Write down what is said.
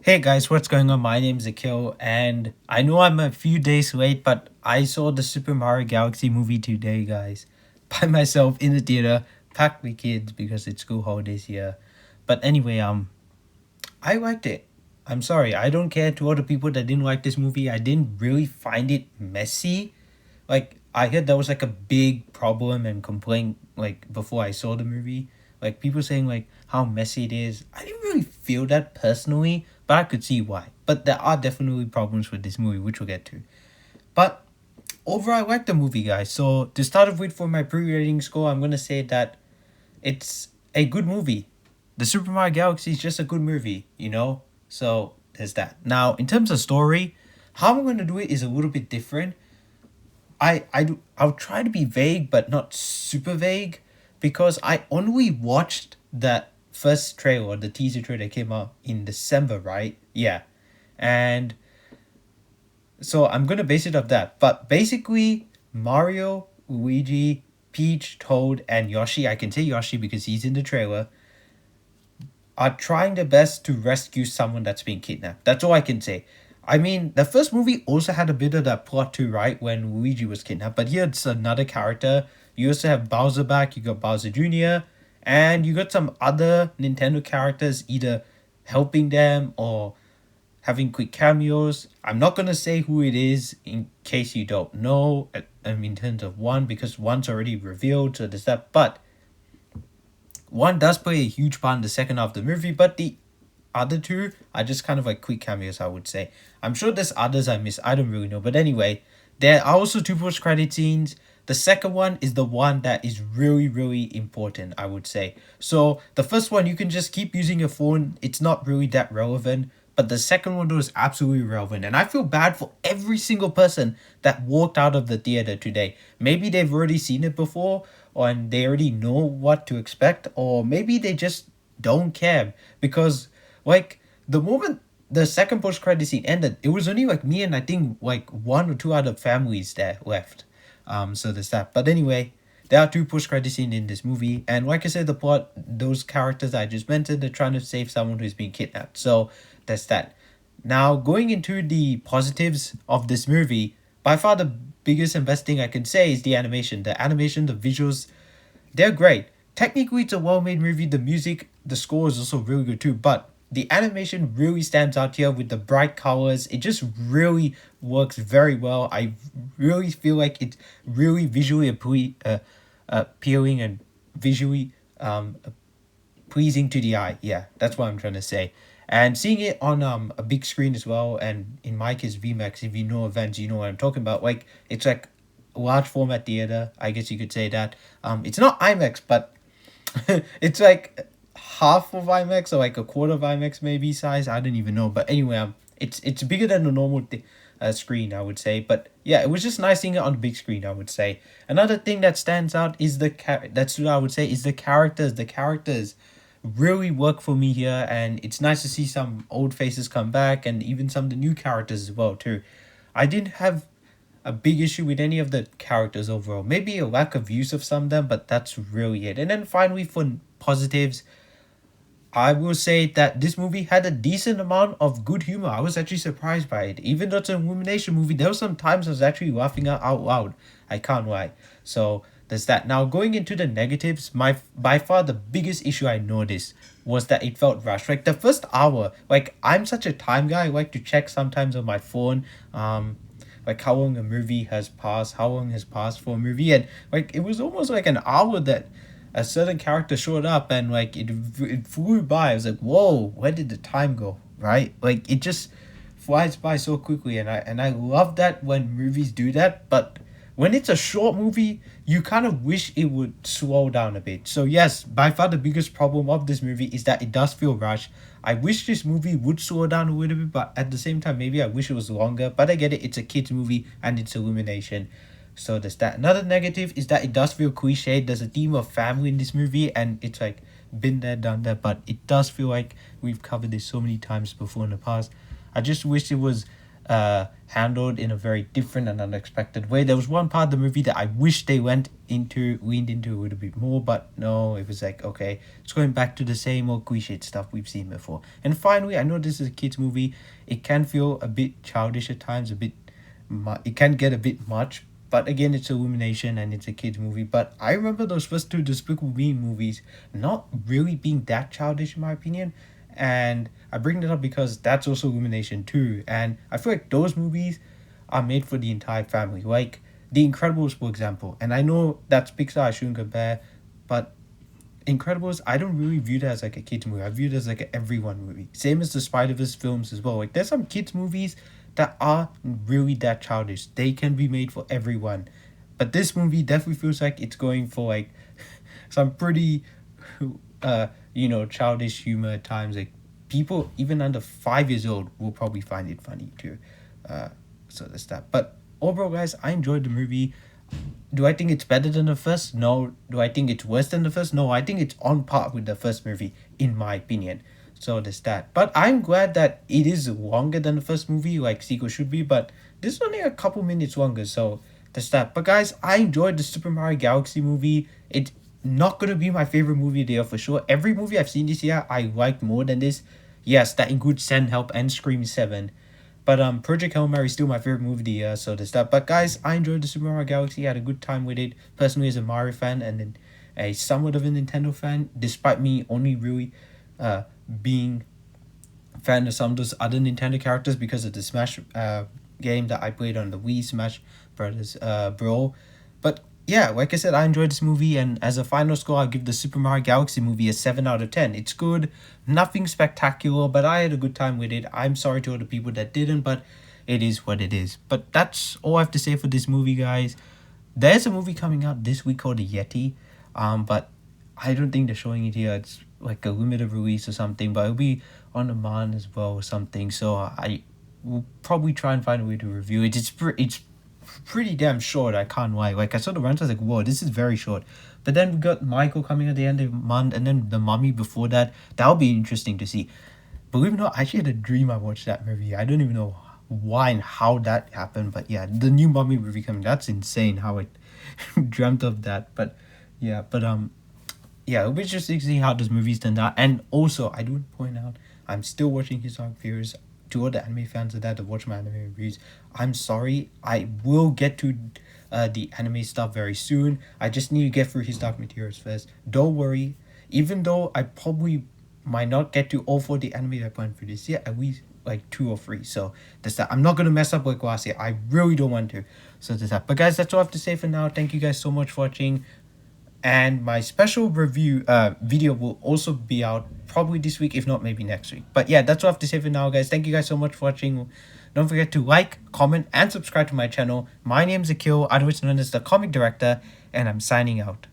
Hey guys, what's going on? My name's Akil, and I know I'm a few days late, but I saw the Super Mario Galaxy movie today, guys, by myself in the theater, packed with kids because it's school holidays here. But anyway, I liked it. I'm sorry, I don't care to all the people that didn't like this movie. I didn't really find it messy. Like I heard that was like a big problem and complaint like before I saw the movie. Like people saying like how messy it is. I didn't really feel that personally, but I could see why. But there are definitely problems with this movie, which we'll get to. But overall, I like the movie, guys. So to start off with, for my pre-rating score, I'm gonna say that it's a good movie. The Super Mario Galaxy is just a good movie, you know. So there's that. Now, in terms of story, how I'm gonna do it is a little bit different. I'll try to be vague but not super vague because I only watched that first trailer, the teaser trailer that came out in December, right? Yeah. And so I'm gonna base it off that. But basically Mario, Luigi, Peach, Toad, and Yoshi, I can say Yoshi because he's in the trailer, are trying their best to rescue someone that's been kidnapped. That's all I can say. I mean, the first movie also had a bit of that plot too, right? When Luigi was kidnapped, but here it's another character. You also have Bowser back, you got Bowser Jr., and you got some other Nintendo characters either helping them or having quick cameos. I'm not gonna say who it is in case you don't know. I mean, in terms of one, because one's already revealed, so there's that. But one does play a huge part in the second half of the movie, but the other two are just kind of like quick cameos, I would say. I'm sure there's others I missed. I don't really know. But anyway, there are also two post credit scenes. The second one is the one that is really, really important, I would say. So the first one, you can just keep using your phone. It's not really that relevant. But the second one was absolutely relevant. And I feel bad for every single person that walked out of the theater today. Maybe they've already seen it before, or and they already know what to expect, or maybe they just don't care. Because like the moment the second post credit scene ended, it was only like me and I think like one or two other families that left. So there's that. But anyway, there are two post credit scenes in this movie, and like I said, the plot, those characters I just mentioned, they're trying to save someone who's been kidnapped. So that's that. Now going into the positives of this movie, by far the biggest and best thing I can say is the animation. The animation, the visuals, they're great. Technically, it's a well made movie. The music, the score is also really good too. But the animation really stands out here with the bright colors. It just really works very well. I really feel like it's really visually appealing and visually pleasing to the eye. Yeah, that's what I'm trying to say. And seeing it on a big screen as well, and in my case VMAX, if you know events, you know what I'm talking about. Like it's like a large format theater, I guess you could say that. It's not IMAX, but it's like half of IMAX or like a quarter of IMAX maybe size. I don't even know, but anyway, it's bigger than the normal screen, I would say. But yeah, it was just nice seeing it on the big screen, I would say. Another thing that stands out is that's what I would say is the characters. The characters really work for me here, and it's nice to see some old faces come back and even some of the new characters as well too. I didn't have a big issue with any of the characters overall. Maybe a lack of use of some of them, but that's really it. And then finally, for positives, I will say that this movie had a decent amount of good humor. I was actually surprised by it. Even though it's an Illumination movie, there were some times I was actually laughing out loud. I can't lie. So there's that. Now going into the negatives, my by far the biggest issue I noticed was that it felt rushed. Like the first hour, like I'm such a time guy. I like to check sometimes on my phone. Like how long a movie has passed, how long has passed for a movie, and like it was almost like an hour that a certain character showed up, and like it flew by. I was like, whoa, where did the time go? Right? Like it just flies by so quickly, and I love that when movies do that. But when it's a short movie, you kind of wish it would slow down a bit. So yes, by far the biggest problem of this movie is that it does feel rushed. I wish this movie would slow down a little bit, but at the same time, maybe I wish it was longer. But I get it; it's a kids movie and it's Illumination. So there's that. Another negative is that it does feel cliched. There's a theme of family in this movie, and it's like been there, done that. But it does feel like we've covered this so many times before in the past. I just wish it was handled in a very different and unexpected way. There was one part of the movie that I wish they leaned into a little bit more, but no, it was like, okay, it's going back to the same old cliched stuff we've seen before. And finally, I know this is a kids movie. It can feel a bit childish at times, it can get a bit much. But again, it's Illumination and it's a kids movie. But I remember those first two Despicable Me movies not really being that childish in my opinion. And I bring that up because that's also Illumination too. And I feel like those movies are made for the entire family. Like The Incredibles, for example. And I know that's Pixar, I shouldn't compare. But Incredibles, I don't really view that as like a kids movie. I view it as like an everyone movie. Same as the Spider-Verse films as well. Like there's some kids movies that are really that childish. They can be made for everyone. But this movie definitely feels like it's going for like some pretty childish humor at times. Like people even under 5 years old will probably find it funny too. So that's that. But overall guys, I enjoyed the movie. Do I think it's better than the first? No. Do I think it's worse than the first? No. I think it's on par with the first movie, in my opinion. So there's that. But I'm glad that it is longer than the first movie, like sequel should be. But this is only a couple minutes longer, so there's that. But guys, I enjoyed the Super Mario Galaxy movie. It's not gonna be my favorite movie of the year for sure. Every movie I've seen this year, I liked more than this. Yes, that includes Send Help and Scream 7. But Project Hail Mary is still my favorite movie of the year, so there's that. But guys, I enjoyed the Super Mario Galaxy. I had a good time with it. Personally, as a Mario fan and then a somewhat of a Nintendo fan, despite me only really being a fan of some of those other Nintendo characters because of the Smash game that I played on the Wii, Smash Brothers Brawl. But yeah, like I said, I enjoyed this movie, and as a final score, I'll give the Super Mario Galaxy movie a 7 out of 10. It's good, nothing spectacular, but I had a good time with it. I'm sorry to all the people that didn't, but it is what it is. But that's all I have to say for this movie, guys. There's a movie coming out this week called The Yeti, but I don't think they're showing it here. It's like a limited release or something, but it'll be on demand as well or something. So I will probably try and find a way to review it. It's pretty damn short, I can't lie. Like I saw the runtime, I was like, whoa, this is very short. But then we got Michael coming at the end of the month, and then The Mummy before that. That'll be interesting to see. Believe it or not, I actually had a dream I watched that movie. I don't even know why and how that happened, but yeah, the new Mummy movie coming. That's insane how I dreamt of that. But yeah, yeah, it'll be interesting to see how this movie's turned out. And also, I do point out, I'm still watching His Dark Fears. To all the anime fans of that to watch my anime reviews, I'm sorry. I will get to the anime stuff very soon. I just need to get through His Dark Materials first. Don't worry. Even though I probably might not get to all 40 anime I planned for this year, at least like 2 or 3. So that's that. I'm not gonna mess up like last year. I really don't want to. So that's that. But guys, that's all I have to say for now. Thank you guys so much for watching. And my special review video will also be out probably this week, if not maybe next week. But yeah, that's all I have to say for now, guys. Thank you guys so much for watching. Don't forget to like, comment, and subscribe to my channel. My name's Akil, otherwise known as the Comic Director, and I'm signing out.